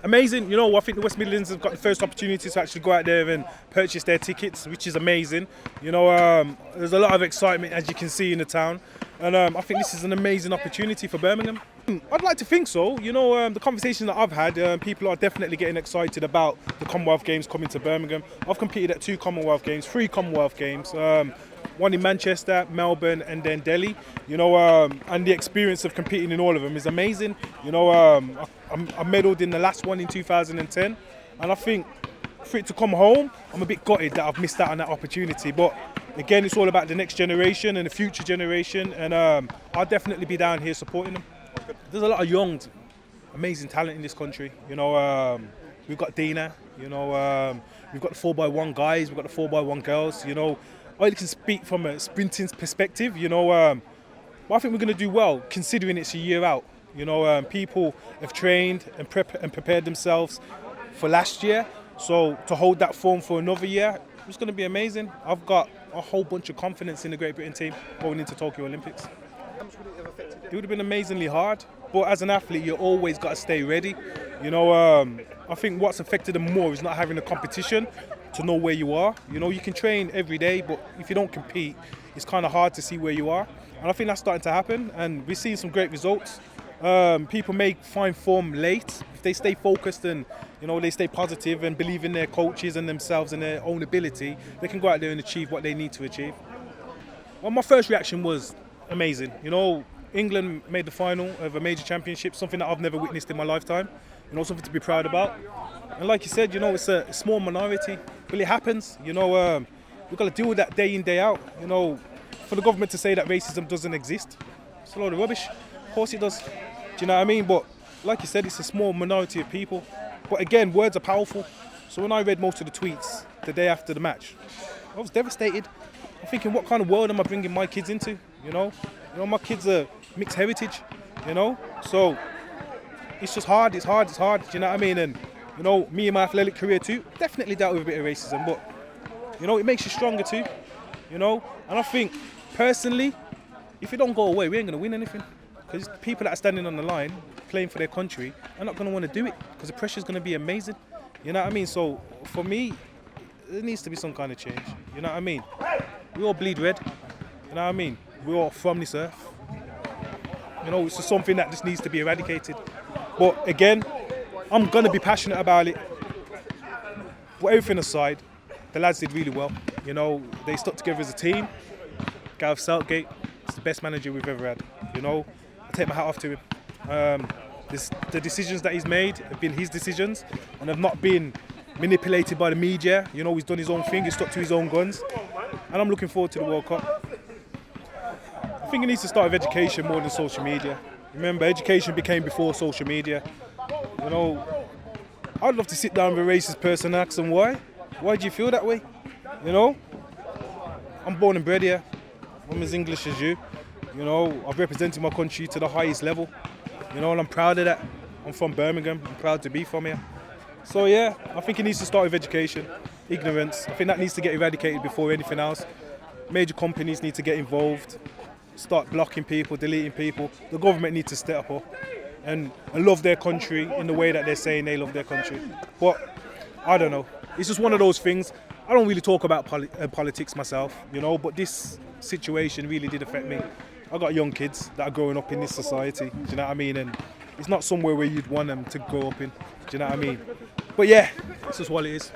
Amazing. You know, I think the West Midlands have got the first opportunity to actually go out there and purchase their tickets, which is amazing. You know, there's a lot of excitement, as you can see, in the town. And I think this is an amazing opportunity for Birmingham. I'd like to think so. You know, the conversation that I've had, people are definitely getting excited about the Commonwealth Games coming to Birmingham. I've competed at 2 Commonwealth Games, 3 Commonwealth Games. One in Manchester, Melbourne, and then Delhi. You know, and the experience of competing in all of them is amazing. You know, I medalled in the last one in 2010, and I think for it to come home, I'm a bit gutted that I've missed out on that opportunity. But again, it's all about the next generation and the future generation, and I'll definitely be down here supporting them. There's a lot of young, amazing talent in this country. You know, we've got Dina. You know, we've got the 4x1 guys. We've got the 4x1 girls. You know. I can speak from a sprinting perspective, you know, but I think we're going to do well considering it's a year out. You know, people have trained and prepared themselves for last year, so to hold that form for another year, it's going to be amazing. I've got a whole bunch of confidence in the Great Britain team going into Tokyo Olympics. How much would it have affected you? It would have been amazingly hard, but as an athlete, you always got to stay ready. You know, I think what's affected them more is not having a competition to know where you are. You know, you can train every day, but if you don't compete, it's kind of hard to see where you are. And I think that's starting to happen, and we're seeing some great results. People may find form late. If they stay focused and, you know, they stay positive and believe in their coaches and themselves and their own ability, they can go out there and achieve what they need to achieve. Well, my first reaction was amazing. You know, England made the final of a major championship, something that I've never witnessed in my lifetime. You know, something to be proud about. And like you said, you know, it's a small minority, but it happens. You know, we've got to deal with that day in, day out. You know, for the government to say that racism doesn't exist, it's a load of rubbish. Of course it does. Do you know what I mean? But like you said, it's a small minority of people. But again, words are powerful. So when I read most of the tweets the day after the match, I was devastated. I'm thinking, what kind of world am I bringing my kids into? You know, my kids are mixed heritage. You know, so it's just hard. It's hard. Do you know what I mean? And you know, me in my athletic career too, definitely dealt with a bit of racism, but you know, it makes you stronger too. You know, and I think personally, if it don't go away, we ain't gonna win anything. Because people that are standing on the line, playing for their country, are not gonna want to do it because the pressure's gonna be amazing. You know what I mean? So for me, there needs to be some kind of change. You know what I mean? We all bleed red. You know what I mean? We're all from this earth. You know, it's just something that just needs to be eradicated. But again, I'm going to be passionate about it. But everything aside, the lads did really well. You know, they stuck together as a team. Gareth Southgate is the best manager we've ever had. You know, I take my hat off to him. The decisions that he's made have been his decisions and have not been manipulated by the media. You know, he's done his own thing, he's stuck to his own guns. And I'm looking forward to the World Cup. I think it needs to start with education more than social media. Remember, education became before social media. You know, I'd love to sit down with a racist person and ask them why. Why do you feel that way? You know, I'm born and bred here. I'm as English as you. You know, I've represented my country to the highest level. You know, and I'm proud of that. I'm from Birmingham. I'm proud to be from here. So yeah, I think it needs to start with education, ignorance. I think that needs to get eradicated before anything else. Major companies need to get involved, start blocking people, deleting people. The government needs to step up and love their country in the way that they're saying they love their country. But I don't know. It's just one of those things. I don't really talk about politics myself, you know, but this situation really did affect me. I've got young kids that are growing up in this society, do you know what I mean? And it's not somewhere where you'd want them to grow up in, do you know what I mean? But yeah, it's just what it is.